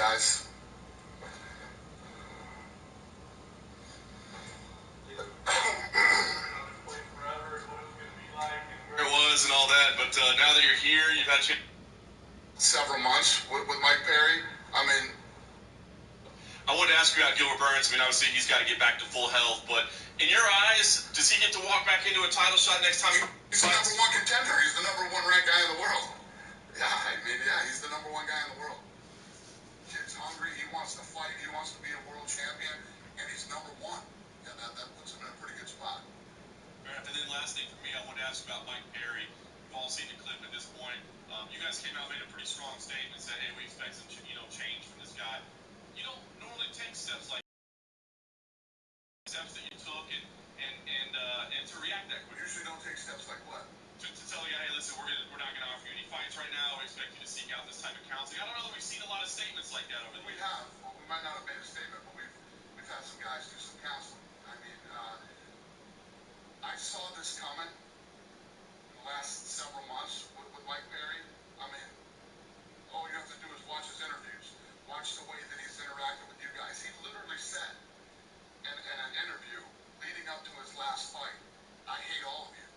guys. It was and all that, but now that you're here, you've had several months with Mike Perry. I mean, I wanted to ask you about Gilbert Burns. I mean, obviously he's got to get back to full health, but in your eyes, does he get to walk back into a title shot next time? He's the number one contender. He's the number one ranked guy in the world. Yeah, I mean, yeah, he's the number one guy in the world. Kid's hungry. He wants to fight. He wants to be a world champion, and he's number one. Yeah, that puts him in a pretty good spot. And then last thing for me, I wanted to ask about Mike Perry. We've all seen the clip at this point. You guys came out and made a pretty strong statement, said, hey, we expect some change from this guy. You don't normally take steps like steps that you took and to react that quick. We usually don't take steps like what? To tell the guy, hey, listen, we're not going to offer you any fights right now. We expect you to seek out this type of counseling. I don't know that we've seen a lot of statements like that over the years. We have. Well, we might not have made a statement, but we've had some guys do some counseling. I mean, I saw this coming in the last several months with Mike Perry. I mean, all you have to do is watch his interviews, watch the way that he's interacted with you guys. He literally said in an interview leading up to his last fight, I hate all of you.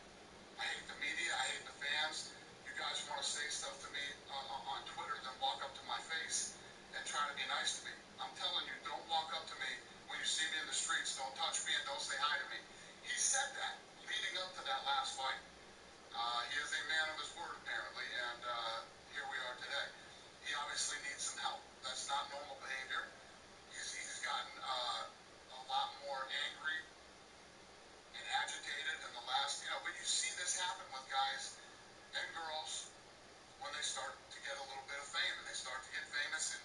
I hate the media. I hate the fans. You guys want to say stuff to me on Twitter, then walk up to my face and try to be nice to me. I'm telling you, don't walk up to me when you see me in the streets. Don't touch me and don't say hi to me. He said that leading up to that last fight. He is a man of his word, apparently, and here we are today. He obviously needs some help. That's not normal behavior. He's gotten a lot more angry and agitated in the last, but you see this happen with guys and girls when they start to get a little bit of fame and they start to get famous. And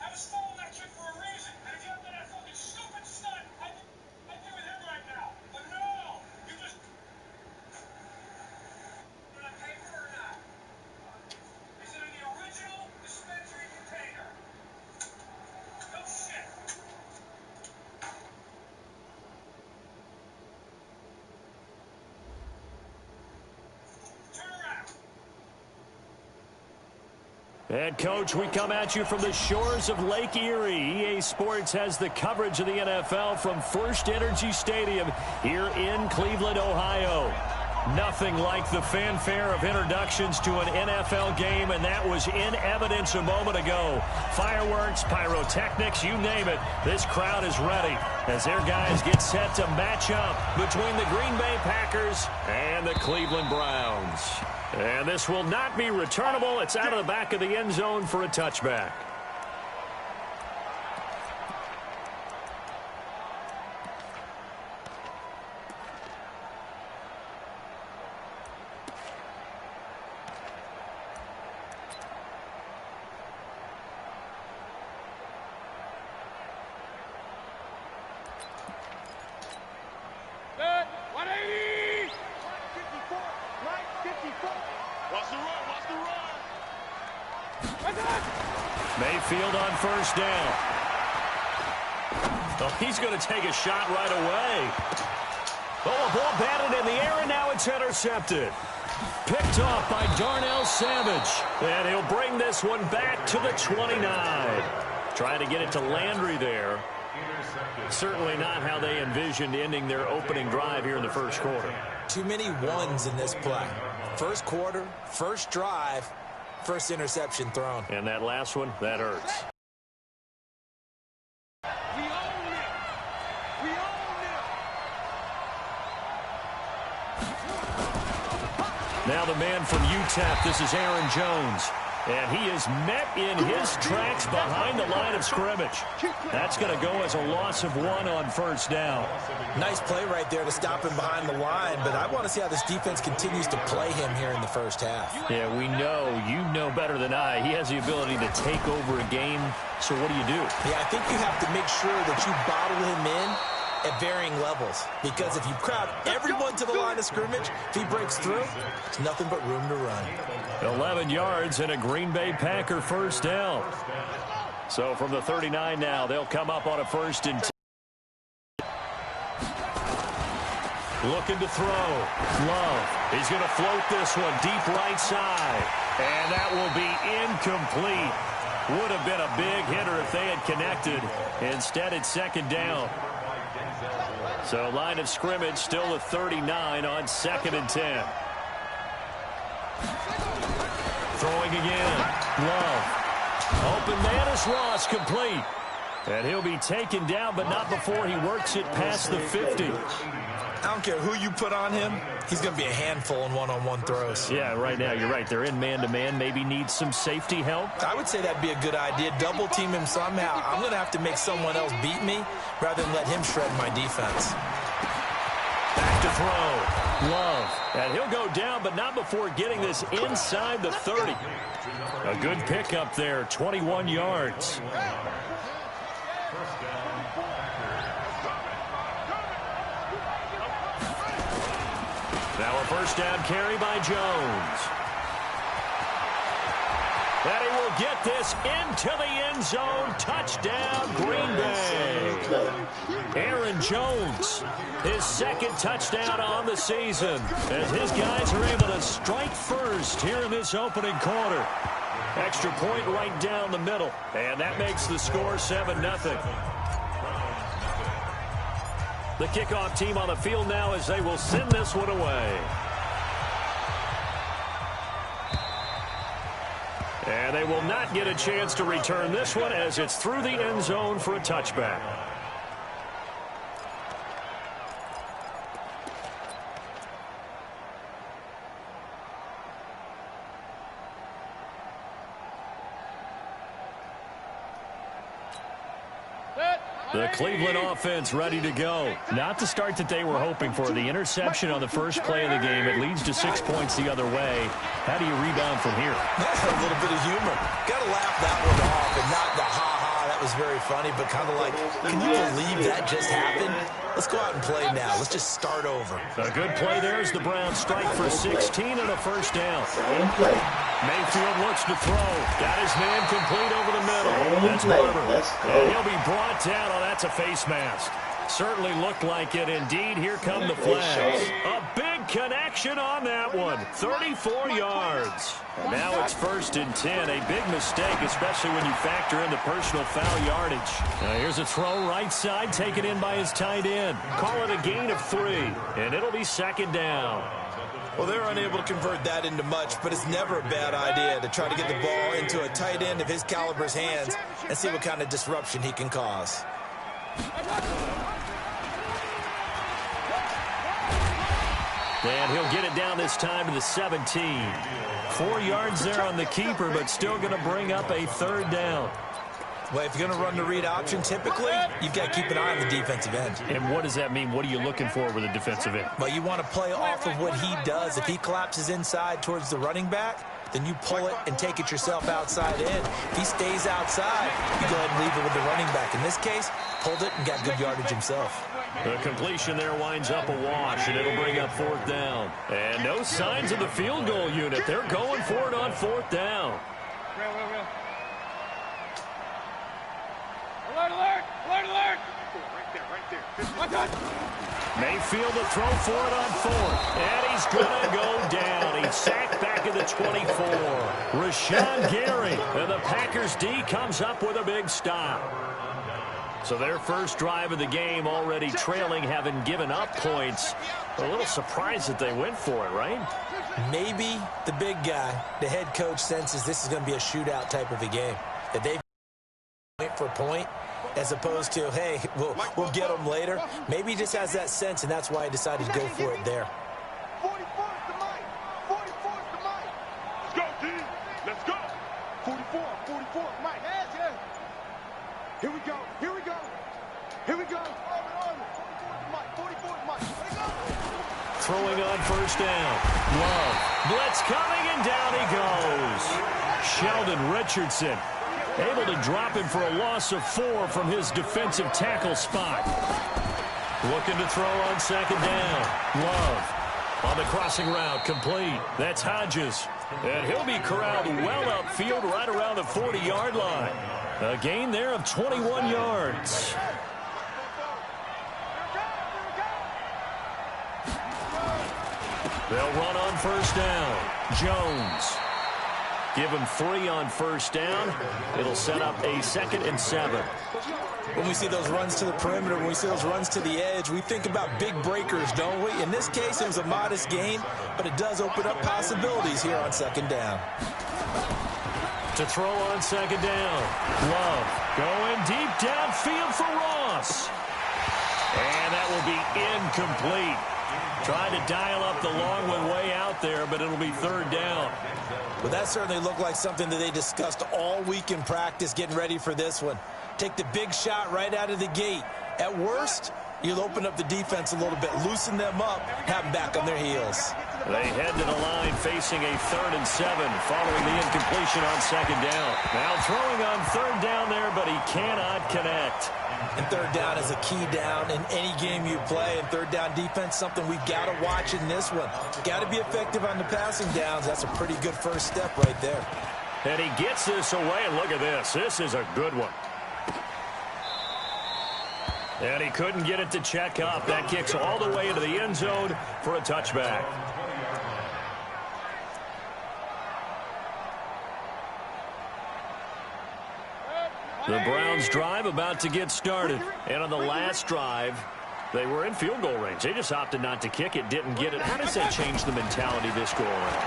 I was following that kid for a reason. And if you haven't done that fucking stupid stunt, I And, Coach, we come at you from the shores of Lake Erie. EA Sports has the coverage of the NFL from First Energy Stadium here in Cleveland, Ohio. Nothing like the fanfare of introductions to an NFL game, and that was in evidence a moment ago. Fireworks, pyrotechnics, you name it. This crowd is ready as their guys get set to match up between the Green Bay Packers and the Cleveland Browns. And this will not be returnable. It's out of the back of the end zone for a touchback. Mayfield on first down. Oh, he's going to take a shot right away. Oh, a ball batted in the air, and now it's intercepted. Picked off by Darnell Savage. And he'll bring this one back to the 29. Trying to get it to Landry there. Certainly not how they envisioned ending their opening drive here in the first quarter. Too many ones in this play. First quarter, first drive, first interception thrown. And that last one, that hurts. We own it. We own it. Now the man from UTEP, this is Aaron Jones. And he is met in his tracks behind the line of scrimmage. That's going to go as a loss of 1 on first down. Nice play right there to stop him behind the line, but I want to see how this defense continues to play him here in the first half. Yeah, we know, you know better than I, he has the ability to take over a game. So what do you do? Yeah, I think you have to make sure that you bottle him in at varying levels, because if you crowd everyone to the line of scrimmage, if he breaks through, there's nothing but room to run. 11 yards and a Green Bay Packer first down. So from the 39 now, they'll come up on a 1st and 10. Looking to throw. Love. He's going to float this one deep right side. And that will be incomplete. Would have been a big hitter if they had connected. Instead, it's 2nd down. So line of scrimmage still a 39 on 2nd and 10. Throwing again. Love. Open man is Ross, complete. And he'll be taken down, but not before he works it past the 50. I don't care who you put on him. He's going to be a handful in one-on-one throws. Yeah, right now, you're right. They're in man-to-man. Maybe needs some safety help. I would say that'd be a good idea. Double team him somehow. I'm going to have to make someone else beat me rather than let him shred my defense. Back to throw. Love. And he'll go down, but not before getting this inside the 30. A good pickup there, 21 yards. Now a first down carry by Jones. And he will get this into the end zone. Touchdown, Green Bay. Aaron Jones, his 2nd touchdown on the season, as his guys are able to strike first here in this opening quarter. Extra point right down the middle, and that makes the score 7-0. The kickoff team on the field now as they will send this one away. And they will not get a chance to return this one as it's through the end zone for a touchback. The Cleveland offense ready to go. Not the start that they were hoping for. The interception on the first play of the game. It leads to 6 points the other way. How do you rebound from here? A little bit of humor. Got to laugh that one off and not the ha-ha. That was very funny, but kind of like, can you believe that just happened? Let's go out and play now. Let's just start over. A good play there as the Browns strike for 16 and a first down. Mayfield looks to throw. Got his man complete over the middle. That's Barber. And he'll be brought down. Oh, that's a face mask. Certainly looked like it. Indeed, here come the flags. A big connection on that one. 34 yards. Now it's 1st and 10. A big mistake, especially when you factor in the personal foul yardage. Now here's a throw right side, taken in by his tight end. Call it a gain of 3, and it'll be 2nd down. Well, they're unable to convert that into much, but it's never a bad idea to try to get the ball into a tight end of his caliber's hands and see what kind of disruption he can cause. And he'll get it down this time to the 17. 4 yards there on the keeper, but still going to bring up a 3rd down. Well, if you're going to run the read option, typically, you've got to keep an eye on the defensive end. And what does that mean? What are you looking for with a defensive end? Well, you want to play off of what he does. If he collapses inside towards the running back, then you pull it and take it yourself outside in. If he stays outside, you go ahead and leave it with the running back. In this case, pulled it and got good yardage himself. The completion there winds up a wash, and it'll bring up 4th down. And no signs of the field goal unit. They're going for it on 4th down. Alert, alert, alert, alert. Right there. Mayfield to throw for it on 4th. And he's going to go down. He's sacked back at the 24. Rashawn Gary. And the Packers D comes up with a big stop. So their first drive of the game already trailing, having given up points. A little surprised that they went for it, right? Maybe the big guy, the head coach, senses this is going to be a shootout type of a game. That they've point for point, as opposed to, hey, we'll get them later. Maybe he just has that sense, and that's why he decided to go for it there. 44 is the mic. 44 is the mic. Let's go, team. Let's go. 44, Mike. Yeah. Here we go. Here we go. Army. 44 is Mike. Let it go. Throwing on 1st down. Love. Blitz coming, and down he goes. Sheldon Richardson able to drop him for a loss of 4 from his defensive tackle spot. Looking to throw on 2nd down. Love on the crossing route, complete. That's Hodges. And he'll be corralled well upfield right around the 40-yard line. A gain there of 21 yards. They'll run on 1st down. Jones. Give him 3 on 1st down. It'll set up a 2nd and 7. When we see those runs to the perimeter, when we see those runs to the edge, we think about big breakers, don't we? In this case, it was a modest gain, but it does open up possibilities here on 2nd down. To throw on 2nd down. Love going deep downfield for Ross. And that will be incomplete. Trying to dial up the long one way out there, but it'll be 3rd down. Well, that certainly looked like something that they discussed all week in practice getting ready for this one. Take the big shot right out of the gate. At worst, you'll open up the defense a little bit, loosen them up, have them back on their heels. They head to the line facing a 3rd and 7 following the incompletion on 2nd down. Now throwing on 3rd down there, but he cannot connect. And 3rd down is a key down in any game you play. And 3rd down defense, something we've got to watch in this one. Got to be effective on the passing downs. That's a pretty good first step right there. And he gets this away, and look at this. This is a good one. And he couldn't get it to check up. That kicks all the way into the end zone for a touchback. The Browns drive about to get started. And on the last drive, they were in field goal range. They just opted not to kick it, didn't get it. How does that change the mentality this go around?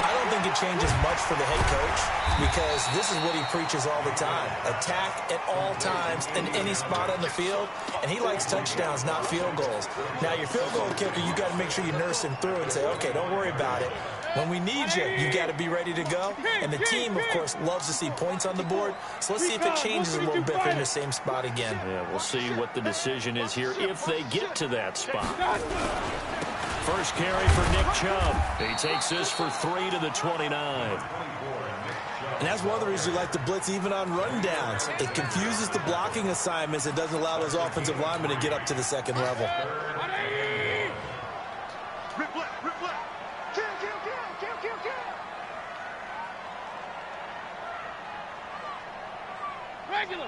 I don't think it changes much for the head coach because this is what he preaches all the time. Attack at all times in any spot on the field, and he likes touchdowns, not field goals. Now, your field goal kicker, you got to make sure you nurse him through and say, okay, don't worry about it. When we need you, you got to be ready to go. And the team, of course, loves to see points on the board. So let's see if it changes a little bit if they're in the same spot again. Yeah, we'll see what the decision is here if they get to that spot. First carry for Nick Chubb. He takes this for 3 to the 29. And that's one of the reasons we like to blitz even on rundowns. It confuses the blocking assignments. It doesn't allow those offensive linemen to get up to the second level. Rip left. Kill. Regular.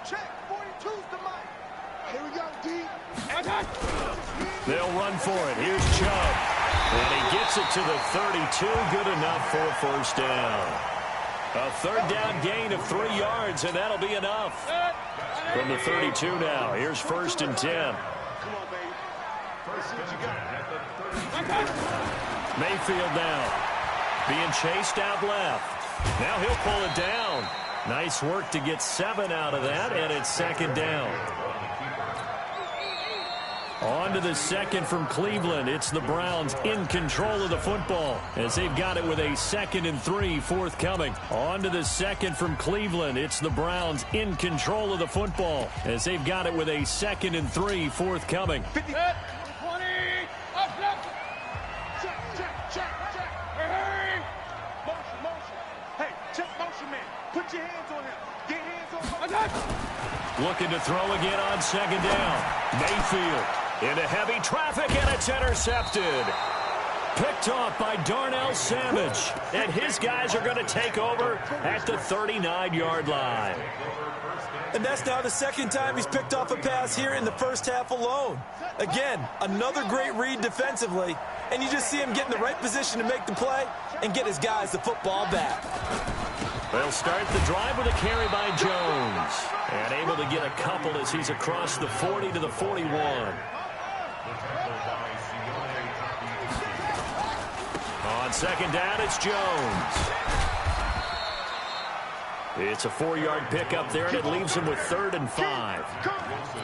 Check. 42's the mic. They'll run for it. Here's Chubb. And he gets it to the 32. Good enough for a first down. A third down gain of 3 yards, and that'll be enough. From the 32 now, here's 1st and 10. Mayfield now. Being chased out left. Now he'll pull it down. Nice work to get 7 out of that, and it's 2nd down. On to the 2nd from Cleveland. It's the Browns in control of the football as they've got it with a 2nd and 3 forthcoming. On to the 2nd from Cleveland. It's the Browns in control of the football as they've got it with a 2nd and 3 forthcoming. 50. 20. Up, left. Check. Hey. Motion. Hey, check motion, man. Put your hands on him. Get hands on him. Looking to throw again on 2nd down. Mayfield into heavy traffic, and it's intercepted. Picked off by Darnell Savage. And his guys are going to take over at the 39-yard line. And that's now the 2nd time he's picked off a pass here in the first half alone. Again, another great read defensively. And you just see him get in the right position to make the play and get his guys the football back. They'll start the drive with a carry by Jones. And able to get a couple as he's across the 40 to the 41. On 2nd down, it's Jones. It's a 4-yard pickup there, and it leaves him with 3rd and 5.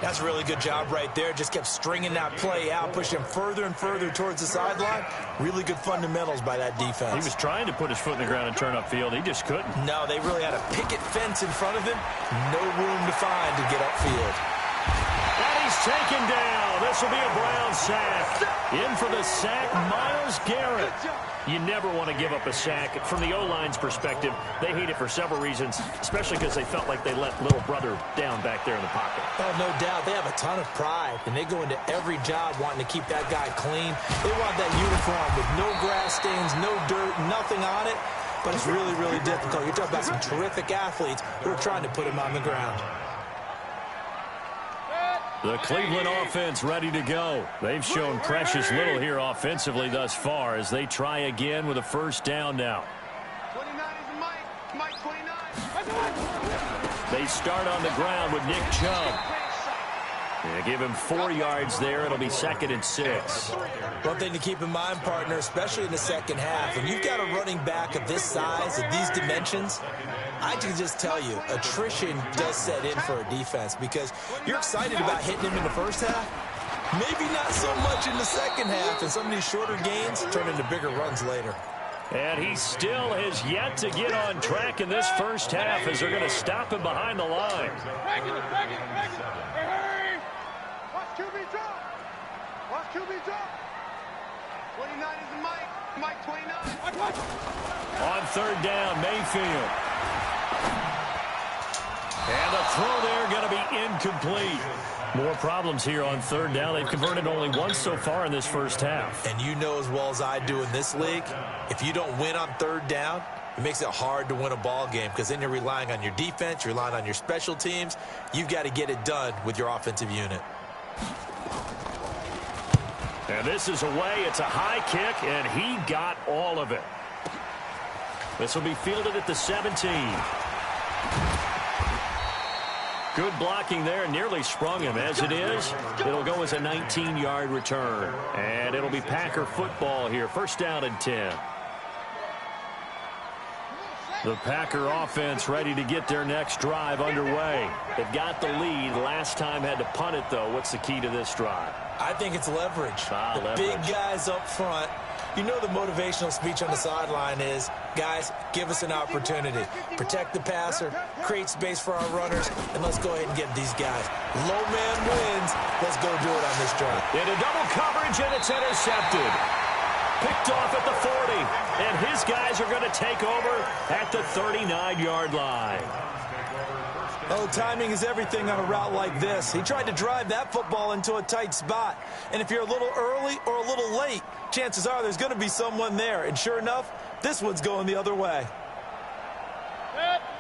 That's a really good job right there. Just kept stringing that play out, pushing him further and further towards the sideline. Really good fundamentals by that defense. He was trying to put his foot in the ground and turn upfield. He just couldn't. No, they really had a picket fence in front of him. No room to find to get upfield. And he's taken down. This will be a Brown sack. In for the sack, Myles Garrett. You never want to give up a sack. From the O-line's perspective, they hate it for several reasons, especially because they felt like they let little brother down back there in the pocket. Oh, no doubt. They have a ton of pride, and they go into every job wanting to keep that guy clean. They want that uniform with no grass stains, no dirt, nothing on it. But it's really, really difficult. You're talking about some terrific athletes who are trying to put him on the ground. The Cleveland offense ready to go. They've shown precious little here offensively thus far as they try again with a first down now. 29 is Mike 29. They start on the ground with Nick Chubb. They give him 4 yards there. It'll be 2nd and 6. One thing to keep in mind, partner, especially in the second half, when you've got a running back of this size, of these dimensions, I can just tell you, attrition does set in for a defense because you're excited about hitting him in the first half. Maybe not so much in the second half, and some of these shorter gains turn into bigger runs later. And he still has yet to get on track in this first half as they're going to stop him behind the line. Watch QB drop. Watch QB drop. 29 is Mike 29. On 3rd down, Mayfield. And the throw there going to be incomplete. More problems here on 3rd down. They've converted only once so far in this first half. And you know as well as I do in this league, if you don't win on 3rd down, it makes it hard to win a ball game because then you're relying on your defense, you're relying on your special teams. You've got to get it done with your offensive unit. And this is away. It's a high kick, and he got all of it. This will be fielded at the 17. Good blocking there, nearly sprung him. As it is, it'll go as a 19-yard return. And it'll be Packer football here. First down and 10. The Packer offense ready to get their next drive underway. They've got the lead. Last time had to punt it, though. What's the key to this drive? I think it's leverage. The big guys up front. You know the motivational speech on the sideline is, guys, give us an opportunity. Protect the passer, create space for our runners, and let's go ahead and get these guys. Low man wins. Let's go do it on this drive. Into double coverage, and it's intercepted. Picked off at the 40, and his guys are going to take over at the 39-yard line. Oh, timing is everything on a route like this. He tried to drive that football into a tight spot. And if you're a little early or a little late, chances are there's going to be someone there. And sure enough, this one's going the other way.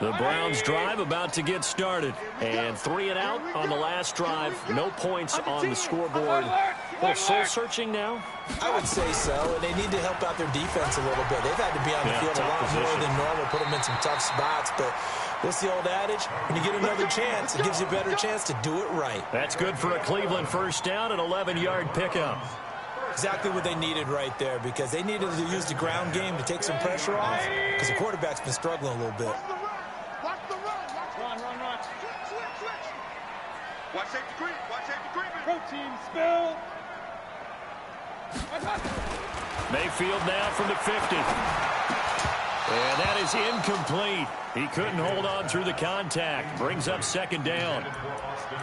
The Browns drive about to get started. And 3 and out on the last drive. No points on the scoreboard little soul-searching now? I would say so, and they need to help out their defense a little bit. They've had to be on the field a lot more than normal, put them in some tough spots. But what's the old adage? When you get another chance, it gives you a better chance to do it right. That's good for a Cleveland first down, an 11-yard pickup. Exactly what they needed right there, because they needed to use the ground game to take some pressure off, because the quarterback's been struggling a little bit. Watch the run. Run. Switch. Watch safety creep. Protein spill. Mayfield now from the 50. And that is incomplete. He couldn't hold on through the contact. Brings up second down.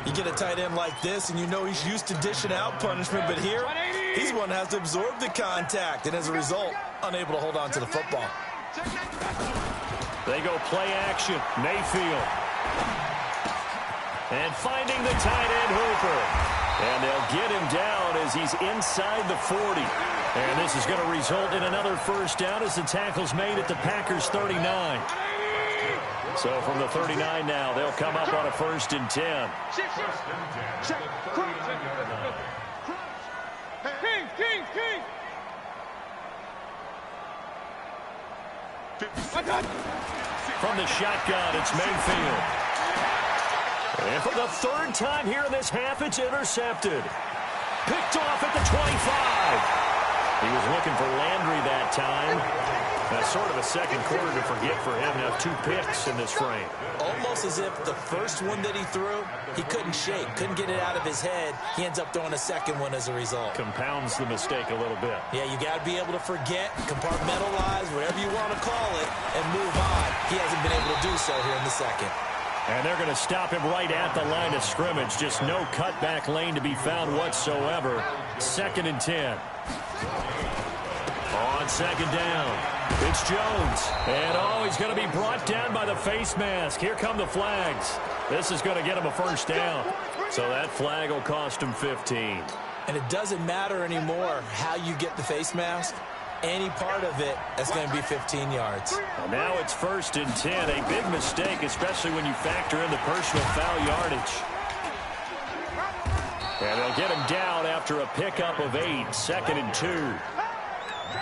You get a tight end like this, and you know he's used to dishing out punishment, but here, he's one that has to absorb the contact, and as a result, unable to hold on to the football. They go play action. Mayfield. And finding the tight end Hooper. And they'll get him down as he's inside the 40. And this is going to result in another first down as the tackle's made at the Packers' 39. So from the 39 now, they'll come up on a 1st and 10. King. From the shotgun, it's Mayfield. And for the 3rd time here in this half, it's intercepted. Picked off at the 25. He was looking for Landry that time. That's sort of a second quarter to forget for him to have 2 picks in this frame. Almost as if the first one that he threw, he couldn't shake, couldn't get it out of his head. He ends up throwing a second one as a result. Compounds the mistake a little bit. Yeah, you got to be able to forget, compartmentalize, whatever you want to call it, and move on. He hasn't been able to do so here in the second. And they're going to stop him right at the line of scrimmage. Just no cutback lane to be found whatsoever. 2nd and 10. On 2nd down, it's Jones. And, he's going to be brought down by the face mask. Here come the flags. This is going to get him a first down. So that flag will cost him 15. And it doesn't matter anymore how you get the face mask. Any part of it, that's going to be 15 yards. And now it's 1st and 10. A big mistake, especially when you factor in the personal foul yardage. And they'll get him down after a pickup of 8. 2nd and 2.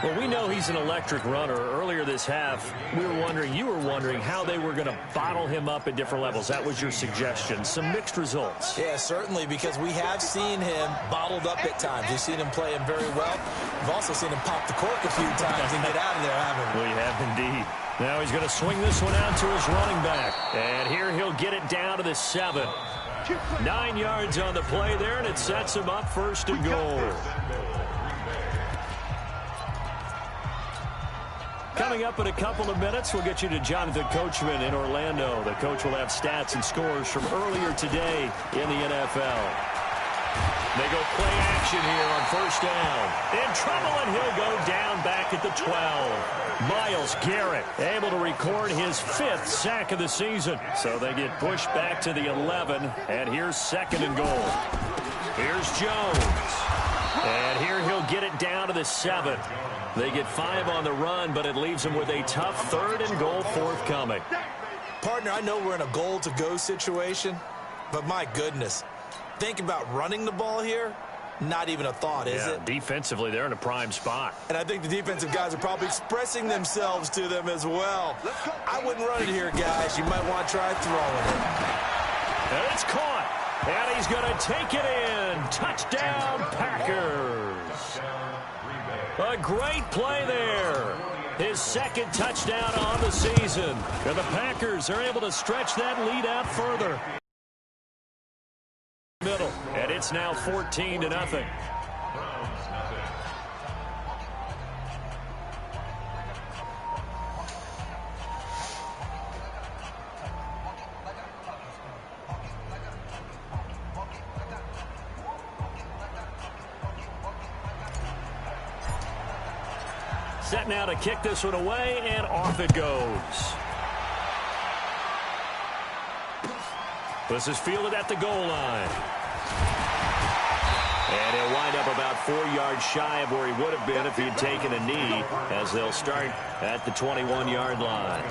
Well, we know he's an electric runner. Earlier this half, you were wondering how they were going to bottle him up at different levels. That was your suggestion. Some mixed results. Yeah, certainly, because we have seen him bottled up at times. We've seen him play him very well. We've also seen him pop the cork a few times and get out of there, haven't we? We have indeed. Now he's going to swing this one out to his running back. And here he'll get it down to the 7. 9 yards on the play there, and it sets him up 1st and goal. Coming up in a couple of minutes, we'll get you to Jonathan Coachman in Orlando. The coach will have stats and scores from earlier today in the NFL. They go play action here on 1st down. In trouble, and he'll go down back at the 12. Myles Garrett able to record his 5th sack of the season. So they get pushed back to the 11, and here's 2nd and goal. Here's Jones. And here he'll get it down to the 7. They get 5 on the run, but it leaves them with a tough 3rd and goal forthcoming. Partner, I know we're in a goal-to-go situation, but my goodness, think about running the ball here. Not even a thought, is it? Defensively, they're in a prime spot. And I think the defensive guys are probably expressing themselves to them as well. I wouldn't run it here, guys. You might want to try throwing it. And it's caught. And he's going to take it in. Touchdown, Packers. A great play there. His 2nd touchdown on the season. And the Packers are able to stretch that lead out further. Middle. And it's now 14-0. Set now to kick this one away, and off it goes. This is fielded at the goal line. And he'll wind up about 4 yards shy of where he would have been if he had taken a knee, as they'll start at the 21-yard line.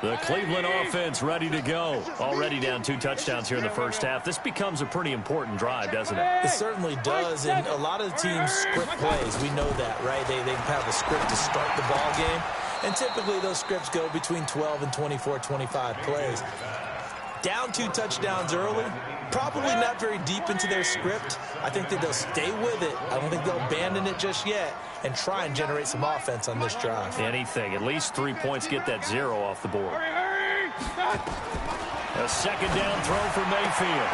The Cleveland offense ready to go. Already down 2 touchdowns here in the first half. This becomes a pretty important drive, doesn't it? It certainly does, and a lot of the teams script plays. We know that, right? They have a script to start the ball game, and typically those scripts go between 12 and 24, 25 plays. Down 2 touchdowns early, probably not very deep into their script. I think that they'll stay with it. I don't think they'll abandon it just yet and try and generate some offense on this drive. Anything. At least 3 points, get that 0 off the board. A second down throw for Mayfield.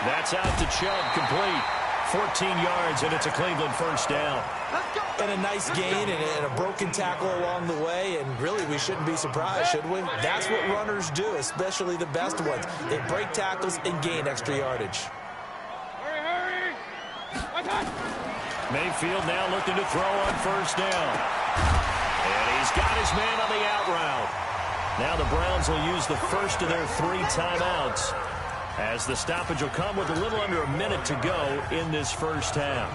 That's out to Chubb, complete. 14 yards, and it's a Cleveland first down. And a nice gain and a broken tackle along the way, and really we shouldn't be surprised, should we? That's what runners do, especially the best ones. They break tackles and gain extra yardage. Mayfield now looking to throw on first down. And he's got his man on the out route. Now the Browns will use the first of their 3 timeouts, as the stoppage will come with a little under a minute to go in this first half.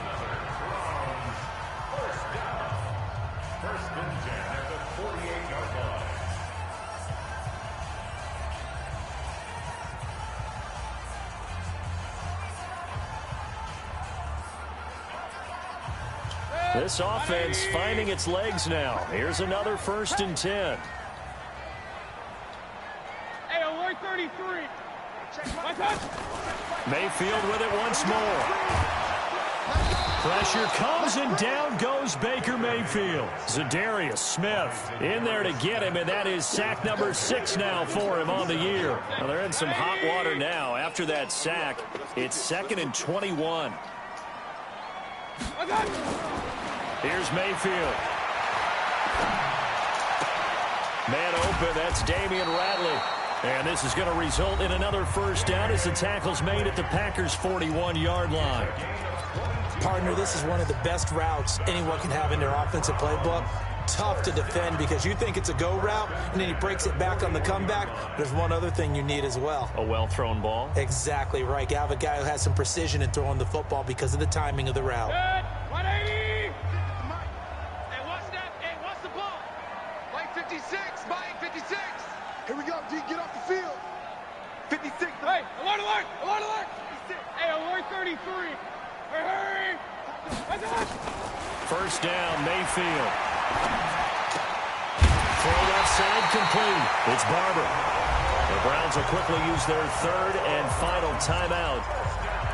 This offense finding its legs now. Here's another 1st and 10. Hey, alert 33. Mayfield with it once more. Pressure comes, and down goes Baker Mayfield. Zadarius Smith in there to get him, and that is sack number 6 now for him on the year. Well, they're in some hot water now. After that sack, it's 2nd and 21. Here's Mayfield. Man open, that's Damian Radley. And this is going to result in another first down as the tackle's made at the Packers' 41-yard line. Partner, this is one of the best routes anyone can have in their offensive playbook. Tough to defend because you think it's a go route, and then he breaks it back on the comeback. There's one other thing you need as well. A well-thrown ball? Exactly right. You have a guy who has some precision in throwing the football because of the timing of the route. 180! Hey, what's that? Hey, what's the ball? Mike 56, Mike 56. Here we go, D, get off the field. 56. Hey, alert, alert, alert, alert. 56. Hey, alert 33. Hurry, hurry. First down, Mayfield. Throw left side complete. It's Barber. The Browns will quickly use their 3rd and final timeout,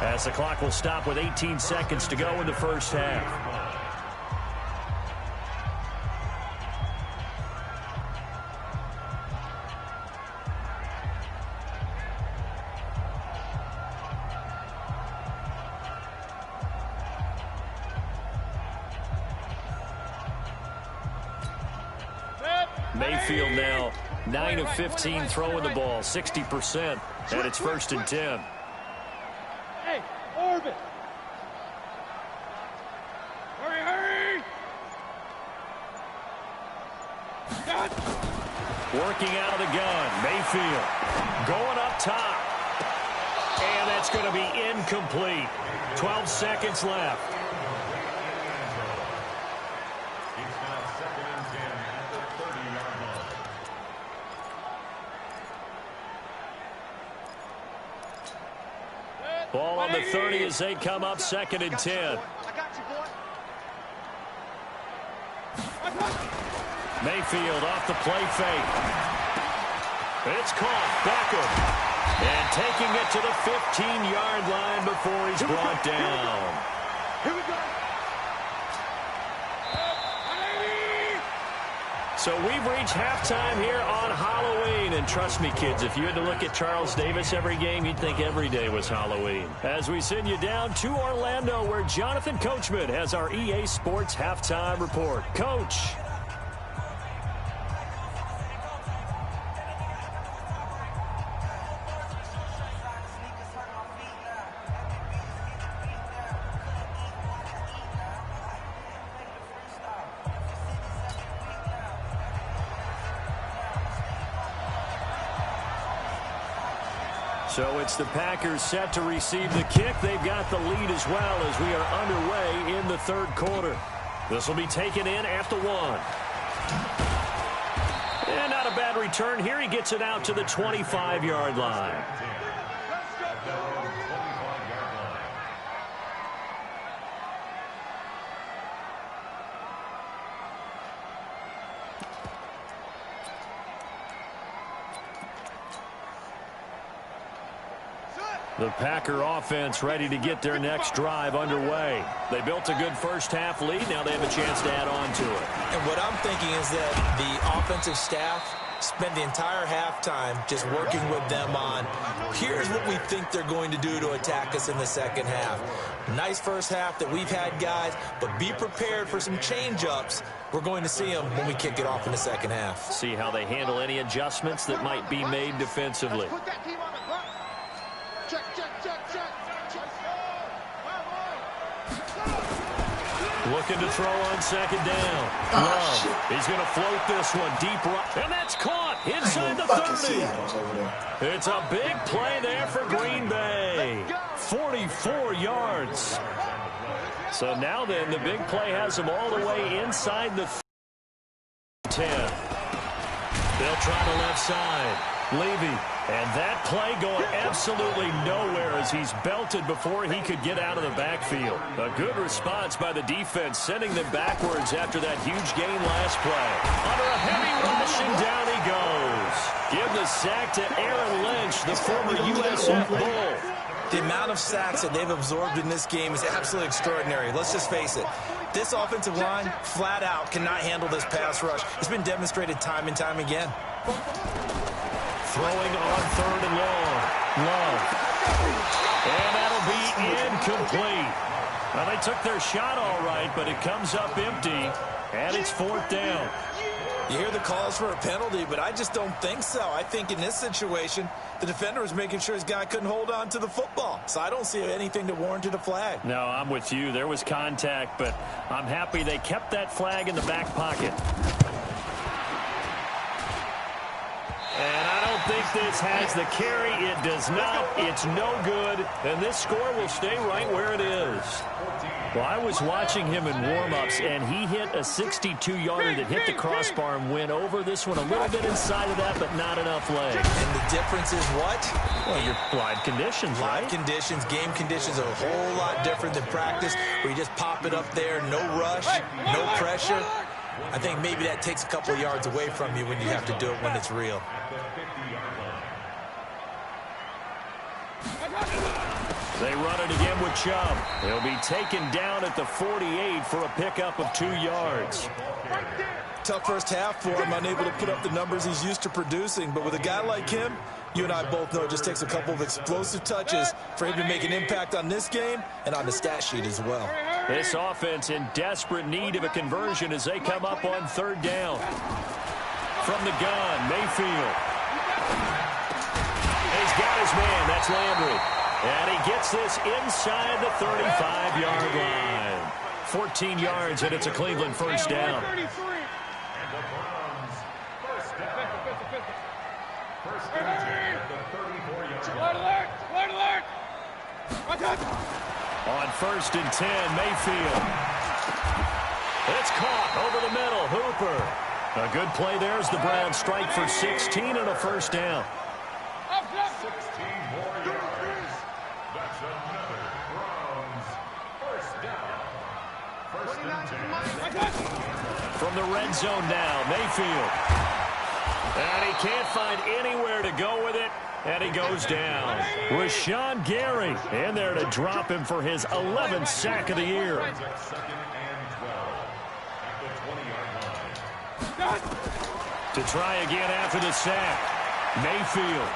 as the clock will stop with 18 seconds to go in the first half. Mayfield now 9 of 15 throwing the ball, 60%, and it's 1st and 10. Hey, orbit. Hurry, hurry. Working out of the gun, Mayfield going up top. And that's going to be incomplete. 12 seconds left. Ball on the 30 as they come up 2nd and 10. I got you, boy. Mayfield off the play fake. It's caught. Beckham. And taking it to the 15-yard line before he's brought down. Here we go. So we've reached halftime here on Halloween. And trust me, kids, if you had to look at Charles Davis every game, you'd think every day was Halloween. As we send you down to Orlando, where Jonathan Coachman has our EA Sports Halftime Report. Coach. So it's the Packers set to receive the kick. They've got the lead as well as we are underway in the 3rd quarter. This will be taken in at the 1. And Not a bad return here. He gets it out to the 25-yard line. The Packer offense ready to get their next drive underway. They built a good first-half lead. Now they have a chance to add on to it. And what I'm thinking is that the offensive staff spent the entire halftime just working with them on, here's what we think they're going to do to attack us in the second half. Nice first half that we've had, guys, but be prepared for some change-ups. We're going to see them when we kick it off in the second half. See how they handle any adjustments that might be made defensively. Put that team on the clock. Check, check, check, check. Looking to throw on second down. Love. He's going to float this one deep right. And that's caught inside the 30. It's a big play there for Green Bay. 44 yards. So now then, the big play has them all the way inside the 10. They'll try the left side. Levy. And that play going absolutely nowhere as he's belted before he could get out of the backfield. A good response by the defense, sending them backwards after that huge gain last play. Under a heavy rush, and down he goes. Give the sack to Aaron Lynch, the former USF Bull. The amount of sacks that they've absorbed in this game is absolutely extraordinary. Let's just face it. This offensive line, flat out, cannot handle this pass rush. It's been demonstrated time and time again. Throwing on third and long. Love. And that'll be incomplete. Well, they took their shot all right, but it comes up empty, and it's fourth down. You hear the calls for a penalty, but I just don't think so. I think in this situation, the defender was making sure his guy couldn't hold on to the football. So I don't see anything to warrant a flag. No, I'm with you. There was contact, but I'm happy they kept that flag in the back pocket. And I don't think this has the carry. It does not. It's no good. And this score will stay right where it is. Well, I was watching him in warm-ups, and he hit a 62-yarder that hit the crossbar and went over. This one a little bit inside of that, but not enough leg. And the difference is what? Well, your live conditions, right? Live conditions, game conditions are a whole lot different than practice, where you just pop it up there, no rush, no pressure. I think maybe that takes a couple of yards away from you when you have to do it when it's real. They run it again with Chubb. He'll be taken down at the 48 for a pickup of 2 yards. Tough first half for him, unable to put up the numbers he's used to producing. But with a guy like him, you and I both know it just takes a couple of explosive touches for him to make an impact on this game and on the stat sheet as well. This offense in desperate need of a conversion as they come up on third down. From the gun, Mayfield. He's got his man. That's Landry. And he gets this inside the 35-yard line. 14 yards, and it's a Cleveland first down. On first and 10, Mayfield. It's caught over the middle. Hooper. A good play there as the Browns strike for 16 and a first down. From the red zone now, Mayfield. And he can't find anywhere to go with it, and he goes down. Rashawn Gary in there to drop him for his 11th sack of the year. To try again after the sack, Mayfield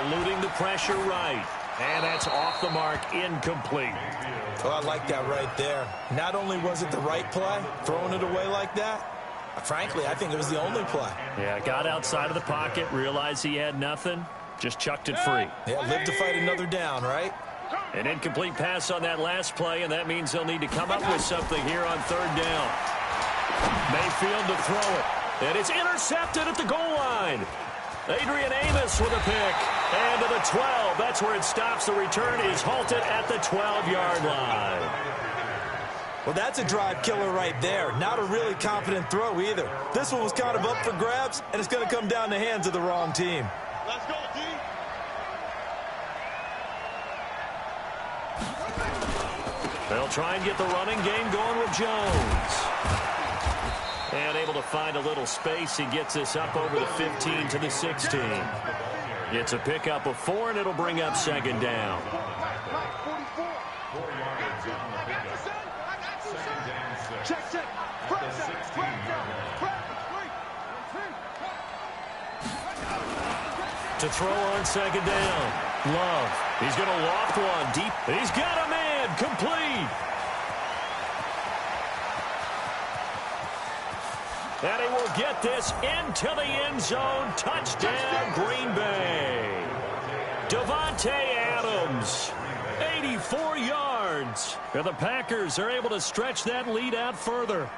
eluding the pressure right. And that's off the mark, incomplete. Well, I like that right there. Not only was it the right play, throwing it away like that, frankly, I think it was the only play. Yeah, got outside of the pocket, realized he had nothing, just chucked it free. Yeah, live to fight another down, right? An incomplete pass on that last play, and that means they'll need to come up with something here on third down. Mayfield to throw it, and it's intercepted at the goal line. Adrian Amos with a pick, and to the 12. That's where it stops. The return is halted at the 12-yard line. Well, that's a drive killer right there. Not a really confident throw either. This one was kind of up for grabs, and it's going to come down the hands of the wrong team. Let's go, D. They'll try and get the running game going with Jones. And able to find a little space. He gets this up over the 15 to the 16. It's a pickup of 4, and it'll bring up second down. Check. To throw on second down. Love. He's going to loft one deep. He's got a man. Complete. And he will get this into the end zone. Touchdown, Green Bay. Devontae Adams, 84 yards. And the Packers are able to stretch that lead out further.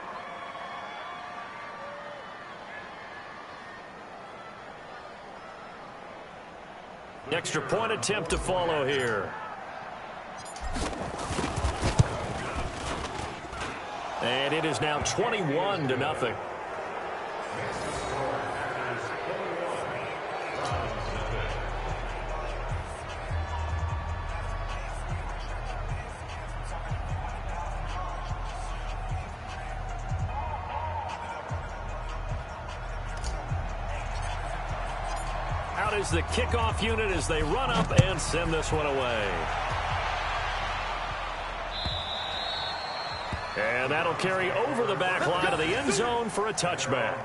Extra point attempt to follow here. And it is now 21-0. Out is the kickoff unit as they run up and send this one away. And that'll carry over the back line of the end zone for a touchback.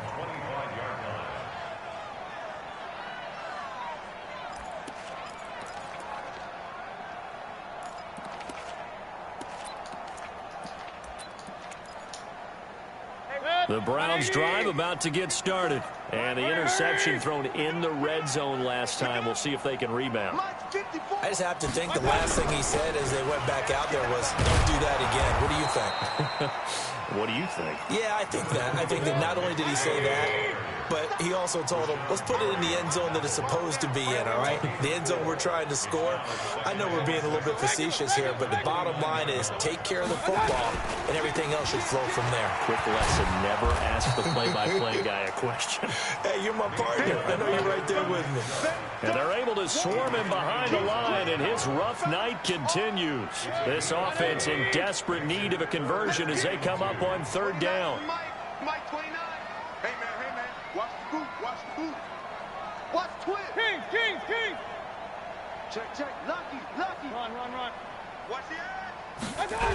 The Browns drive about to get started. And the interception thrown in the red zone last time. We'll see if they can rebound. I just have to think the last thing he said as they went back out there was, don't do that again. What do you think? What do you think? Yeah, I think that. I think that not only did he say that, but he also told him, let's put it in the end zone that it's supposed to be in, all right? The end zone we're trying to score. I know we're being a little bit facetious here, but the bottom line is take care of the football, and everything else should flow from there. Quick lesson, never ask the play-by-play guy a question. Hey, you're my partner. I know you're right there with me. And they're able to swarm him behind the line, and his rough night continues. This offense in desperate need of a conversion as they come up on third down. Mike 29. Hey, man. Watch the boot. Watch twin. King. Check. Lucky. Run. Watch the edge.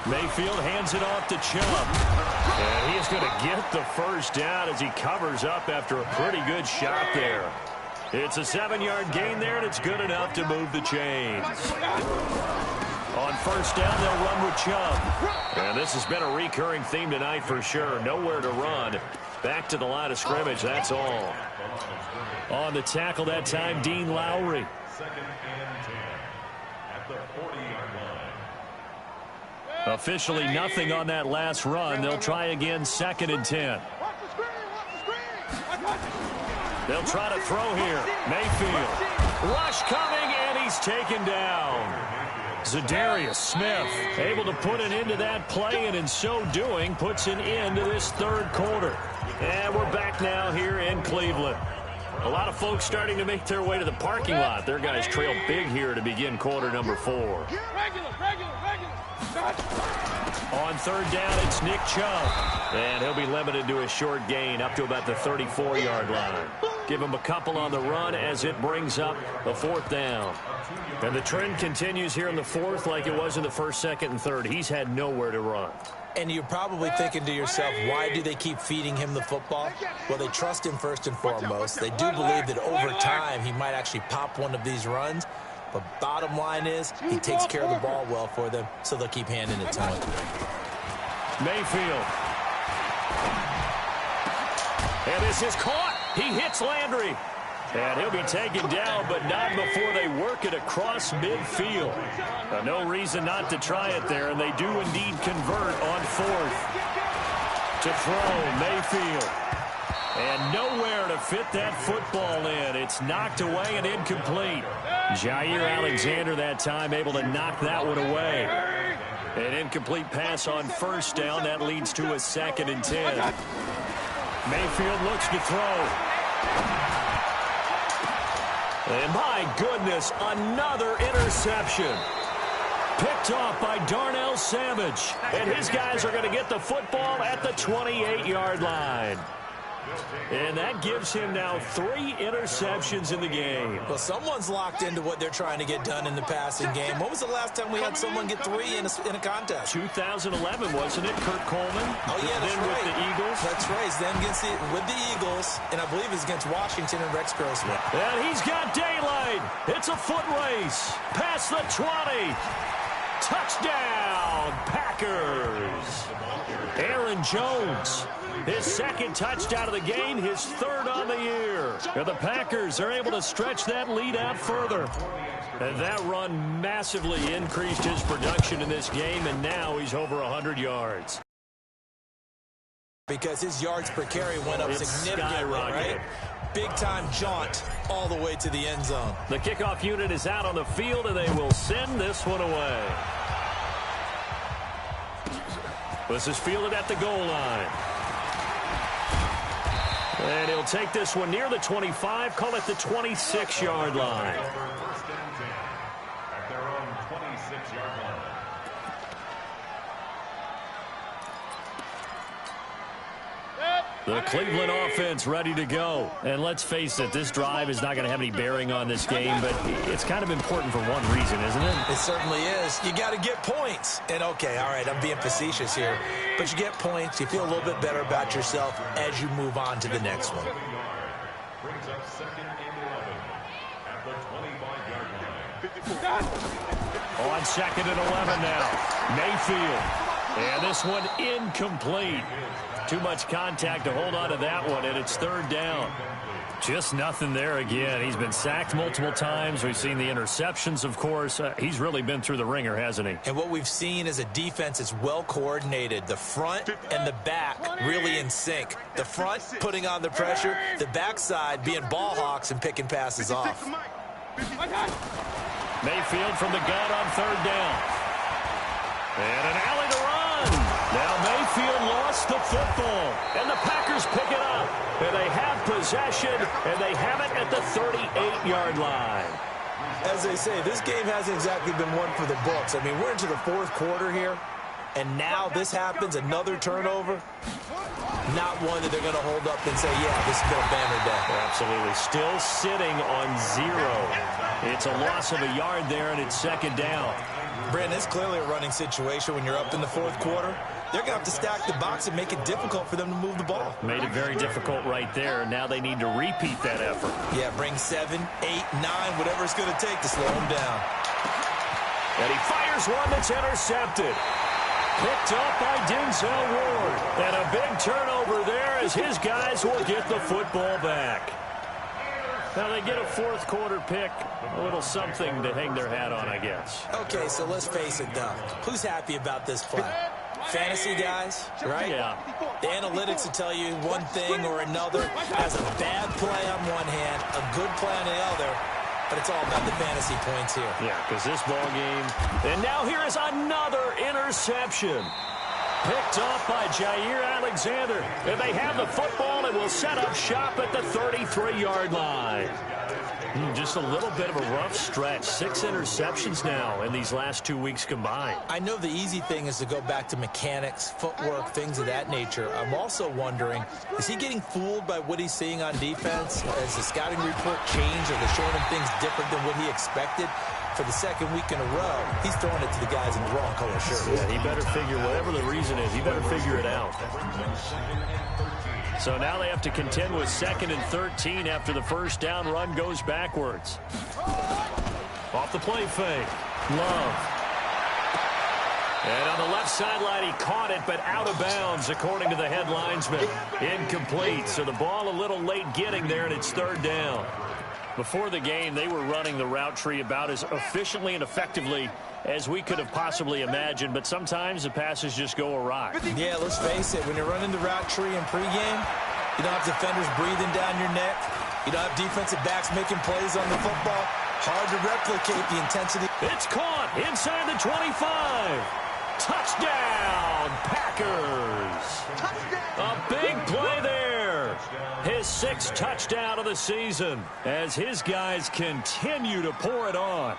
Mayfield hands it off to Chubb. And he is going to get the first down as he covers up after a pretty good shot there. It's a 7-yard gain there, and it's good enough to move the chains. On first down, they'll run with Chubb. And this has been a recurring theme tonight for sure. Nowhere to run. Back to the line of scrimmage, that's all. On the tackle that time, Dean Lowry. Second and 10 at the 40-yard line. Officially nothing on that last run. They'll try again, second and 10. They'll try to throw here. Mayfield. Rush coming, and he's taken down. Zadarius Smith able to put an end to that play, and in so doing puts an end to this third quarter. And we're back now here in Cleveland. A lot of folks starting to make their way to the parking lot. Their guys trail big here to begin quarter number 4. On third down, it's Nick Chubb. And he'll be limited to a short gain up to about the 34-yard line. Give him a couple on the run as it brings up a fourth down. And the trend continues here in the fourth like it was in the first, second, and third. He's had nowhere to run. And you're probably thinking to yourself, why do they keep feeding him the football? Well, they trust him first and foremost. They do believe that over time he might actually pop one of these runs. But bottom line is he takes care of the ball well for them, so they'll keep handing it to him. Mayfield. And this is caught. He hits Landry. And he'll be taken down, but not before they work it across midfield. No reason not to try it there, and they do indeed convert on fourth. To throw, Mayfield. And nowhere to fit that football in. It's knocked away and incomplete. Jair Alexander that time able to knock that one away. An incomplete pass on first down. That leads to a 2nd and 10. Mayfield looks to throw. And my goodness, another interception. Picked off by Darnell Savage. And his guys are going to get the football at the 28-yard line. And that gives him now 3 interceptions in the game. Well, someone's locked into what they're trying to get done in the passing game. When was the last time we had someone get 3 in a contest? 2011, wasn't it? Kurt Coleman. Oh, yeah, that's then right. with the Eagles. That's right. Then with the Eagles, and I believe it's against Washington and Rex Grossman. And he's got daylight. It's a foot race. Past the 20. Touchdown, Packers. Aaron Jones. His 2nd touchdown of the game, his 3rd on the year. And the Packers are able to stretch that lead out further. And that run massively increased his production in this game, and now he's over 100 yards. Because his yards per carry went up significantly, right? Big-time jaunt all the way to the end zone. The kickoff unit is out on the field, and they will send this one away. This is fielded at the goal line. And he'll take this one near the 25, call it the 26-yard line. First and 10 at their own 26-yard line. The Cleveland offense ready to go. And let's face it, this drive is not going to have any bearing on this game, but it's kind of important for one reason, isn't it? It certainly is. You got to get points. And, okay, all right, I'm being facetious here. But you get points, you feel a little bit better about yourself as you move on to the next one. Brings up 2nd and 11 at the 25-yard line. On 2nd and 11 now. Mayfield. And this one incomplete. Too much contact to hold on to that one, and it's 3rd down. Just nothing there again. He's been sacked multiple times. We've seen the interceptions, of course. He's really been through the ringer, hasn't he? And what we've seen is a defense that's well coordinated. The front and the back really in sync. The front putting on the pressure, the backside being ball hawks and picking passes off. Mayfield from the gun on 3rd down. And an alley to run. Now Mayfield lost the football, and the Packers pick it up. And they have possession, and they have it at the 38-yard line. As they say, this game hasn't exactly been one for the books. I mean, we're into the 4th quarter here, and now this happens, another turnover. Not one that they're going to hold up and say, yeah, this has been a banner day. Absolutely. Still sitting on 0. It's a loss of a yard there, and it's 2nd down. Brandon, it's clearly a running situation when you're up in the 4th quarter. They're going to have to stack the box and make it difficult for them to move the ball. Made it very difficult right there. Now they need to repeat that effort. Yeah, bring 7, 8, 9, whatever it's going to take to slow them down. And he fires one that's intercepted. Picked up by Denzel Ward. And a big turnover there as his guys will get the football back. Now they get a 4th quarter pick. A little something to hang their hat on, I guess. Okay, so let's face it, though. Who's happy about this play? Fantasy guys, right? Yeah. The analytics will tell you one thing or another. Has a bad play on one hand, a good play on the other. But it's all about the fantasy points here. Yeah, because this ball game. And now here is another interception. Picked off by Jair Alexander. And they have the football and will set up shop at the 33-yard line. Just a little bit of a rough stretch. 6 interceptions now in these last 2 weeks combined. I know the easy thing is to go back to mechanics, footwork, things of that nature. I'm also wondering, is he getting fooled by what he's seeing on defense? Has the scouting report changed? Are they showing him things different than what he expected? For the 2nd week in a row, he's throwing it to the guys in the wrong color shirts. Yeah, he better figure, whatever the reason is, he better figure it out. So now they have to contend with 2nd and 13 after the first down run goes backwards. Off the play fake. Love. And on the left sideline, he caught it, but out of bounds, according to the head linesman. Incomplete. So the ball a little late getting there, and it's 3rd down. Before the game, they were running the route tree about as efficiently and effectively as we could have possibly imagined, but sometimes the passes just go awry. Yeah, let's face it. When you're running the route tree in pregame, you don't have defenders breathing down your neck. You don't have defensive backs making plays on the football. Hard to replicate the intensity. It's caught inside the 25. Touchdown, Packers. A big play there. His 6th touchdown of the season as his guys continue to pour it on.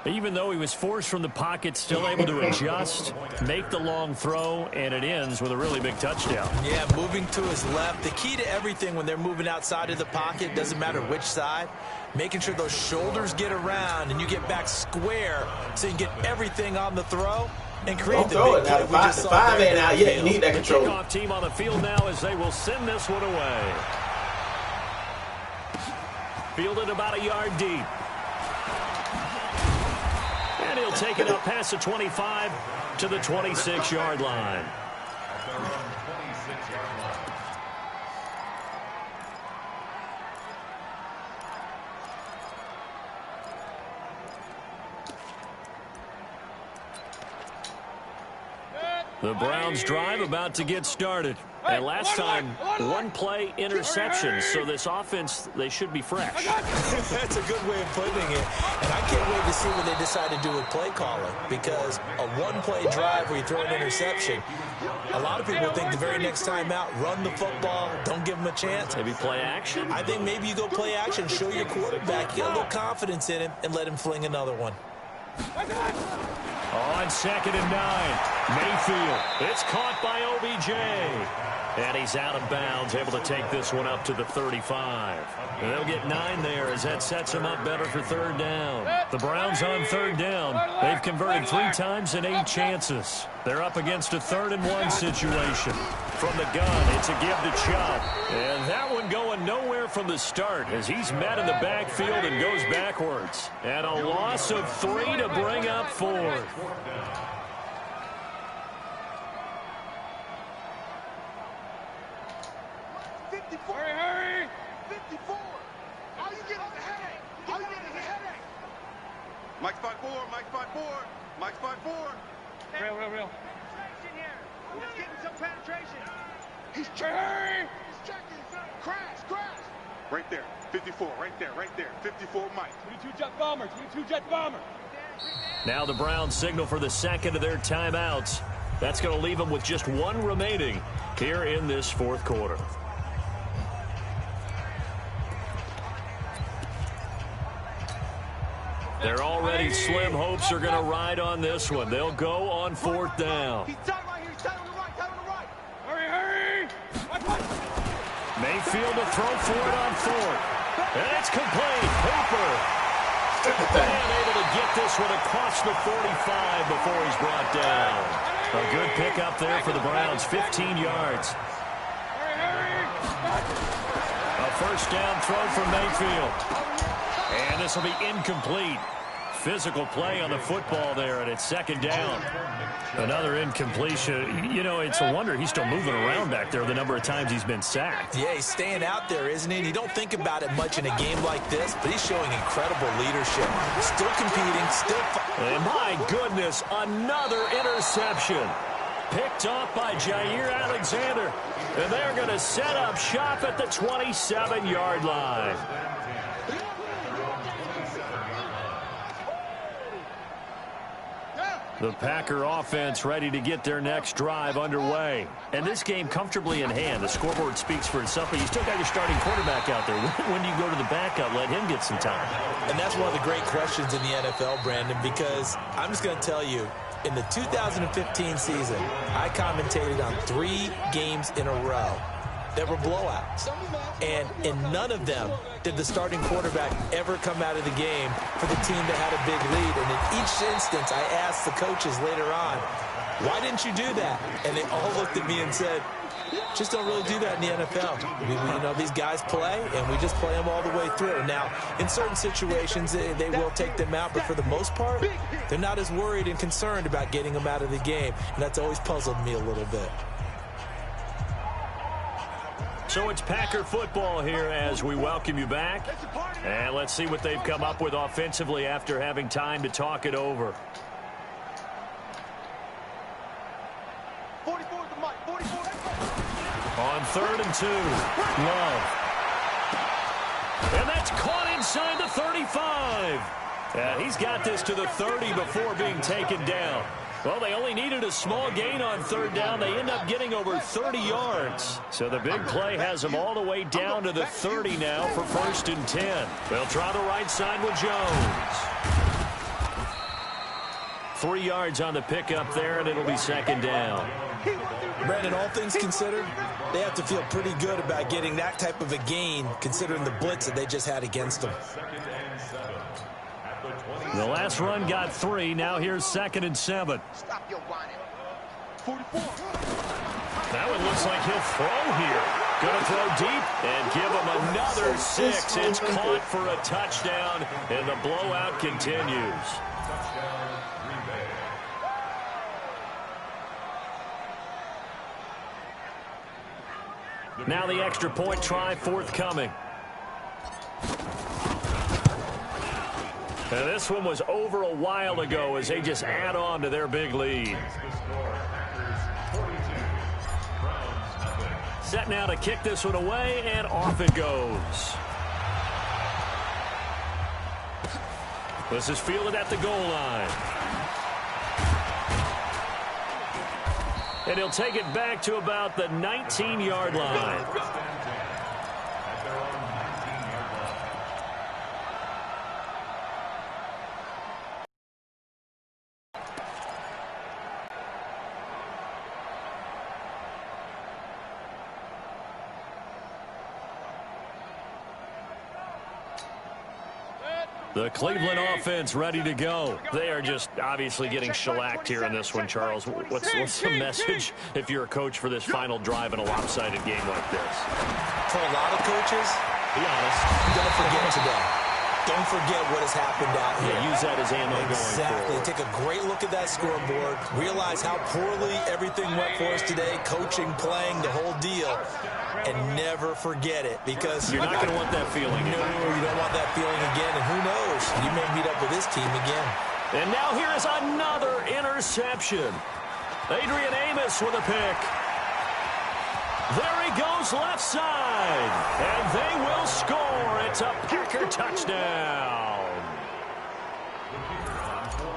Even though he was forced from the pocket, still able to adjust, make the long throw, and it ends with a really big touchdown. Yeah, moving to his left. The key to everything when they're moving outside of the pocket, doesn't matter which side, making sure those shoulders get around and you get back square so you can get everything on the throw and create the big play. The 5 ain't out yet. You need that control. The kickoff team on the field now as they will send this one away. Fielded about a yard deep. And he'll take it up past the 25 to the 26-yard line. The Browns drive about to get started. And last time, 1 play interception. So this offense, they should be fresh. That's a good way of putting it. And I can't wait to see what they decide to do with play calling. Because a 1-play drive where you throw an interception, a lot of people think the very next time out, run the football, don't give them a chance. Maybe play action? I think maybe you go play action, show your quarterback, get a little confidence in him, and let him fling another one. On 2nd and 9, Mayfield. It's caught by OBJ. And he's out of bounds, able to take this one up to the 35. And they'll get 9 there as that sets him up better for 3rd down. The Browns on 3rd down. They've converted 3 times in 8 chances. They're up against a 3rd and 1 situation. From the gun, it's a give to Chubb. And that one going nowhere from the start as he's met in the backfield and goes backwards. And a loss of 3 to bring up 4th. Hurry! 54! All you get is a headache! All you get is a headache! Mike's 5-4, Mike's 5-4, Mike's 5-4. Real. Penetration here. He's getting some penetration. He's checking. He's checking. Crash. Right there. 54, right there. 54, Mike. 22 jet bomber. Now the Browns signal for the 2nd of their timeouts. That's going to leave them with just 1 remaining here in this 4th quarter. They're already slim hopes are going to ride on this one. They'll go on 4th down. He's tight right here. He's tight on the right. Hurry! Mayfield to throw for it on 4th. And it's complete. Hooper. And able to get this one across the 45 before he's brought down. A good pickup there for the Browns. 15 yards. A 1st down throw for Mayfield. And this will be incomplete. Physical play on the football there, and it's 2nd down. Another incompletion. You know, it's a wonder he's still moving around back there the number of times he's been sacked. Yeah, he's staying out there, isn't he? And you don't think about it much in a game like this, but he's showing incredible leadership. Still competing, And my goodness, another interception. Picked off by Jair Alexander. And they're going to set up shop at the 27-yard line. The Packer offense ready to get their next drive underway. And this game comfortably in hand. The scoreboard speaks for itself, but you still got your starting quarterback out there. When do you go to the backup, let him get some time? And that's one of the great questions in the NFL, Brandon, because I'm just going to tell you, in the 2015 season, I commentated on 3 games in a row that were blowouts. And in none of them did the starting quarterback ever come out of the game for the team that had a big lead. And in each instance, I asked the coaches later on, why didn't you do that? And they all looked at me and said, just don't really do that in the NFL. You know, these guys play, and we just play them all the way through. Now, in certain situations, they will take them out, but for the most part, they're not as worried and concerned about getting them out of the game. And that's always puzzled me a little bit. So it's Packer football here as we welcome you back. And let's see what they've come up with offensively after having time to talk it over. 44 to Mike. 44. On 3rd and 2, Love. And that's caught inside the 35. And he's got this to the 30 before being taken down. Well, they only needed a small gain on third down. They end up getting over 30 yards. So the big play has them all the way down to the 30 now for 1st and 10. They'll try the right side with Jones. 3 yards on the pickup there, and it'll be 2nd down. Brandon, all things considered, they have to feel pretty good about getting that type of a gain, considering the blitz that they just had against them. The last run got 3. Now here's 2nd and 7. Stop your whining. 44. That one looks like he'll throw here. Going to throw deep and give him another 6. It's caught for a touchdown, and the blowout continues. Now the extra point try forthcoming. And this one was over a while ago as they just add on to their big lead. Set now to kick this one away, and off it goes. This is fielded at the goal line. And he'll take it back to about the 19-yard line. The Cleveland offense ready to go. They are just obviously getting shellacked here in this one, Charles. What's the message if you're a coach for this final drive in a lopsided game like this? For a lot of coaches, be honest, don't forget today. Don't forget what has happened out here. Yeah, use that as ammo going forward. Take a great look at that scoreboard. Realize how poorly everything went for us today. Coaching, playing, the whole deal. And never forget it, because you're not going to want that feeling. No, you don't want that feeling again. And who knows? You may meet up with this team again. And now here is another interception. Adrian Amos with a pick. There he goes left side. And they will score. It's a Packer touchdown.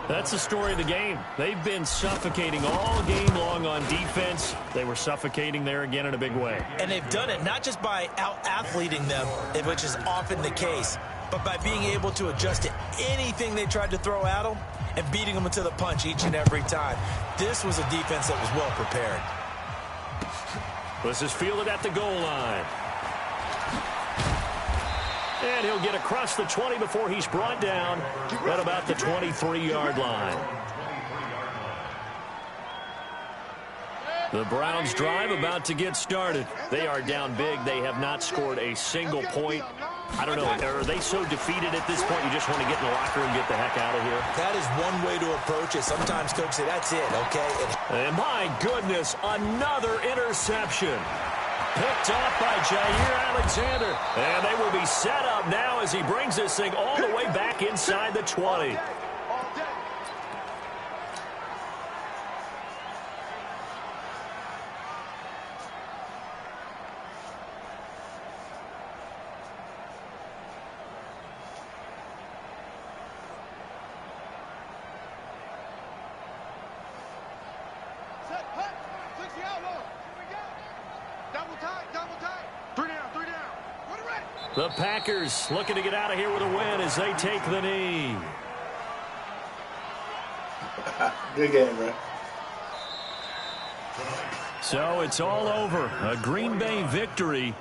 That's the story of the game. They've been suffocating all game long on defense. They were suffocating there again in a big way. And they've done it not just by out-athleting them, which is often the case, but by being able to adjust to anything they tried to throw at them and beating them to the punch each and every time. This was a defense that was well prepared. This is fielded at the goal line. And he'll get across the 20 before he's brought down at about the 23-yard line. The Browns drive about to get started. They are down big. They have not scored a single point. I don't know, are they so defeated at this point you just want to get in the locker room and get the heck out of here? That is one way to approach it. Sometimes coaches say, that's it, okay? And my goodness, another interception. Picked off by Jair Alexander. And they will be set up now as he brings this thing all the way back inside the 20. The Packers looking to get out of here with a win as they take the knee. Good game, bro. So it's all over. A Green Bay victory.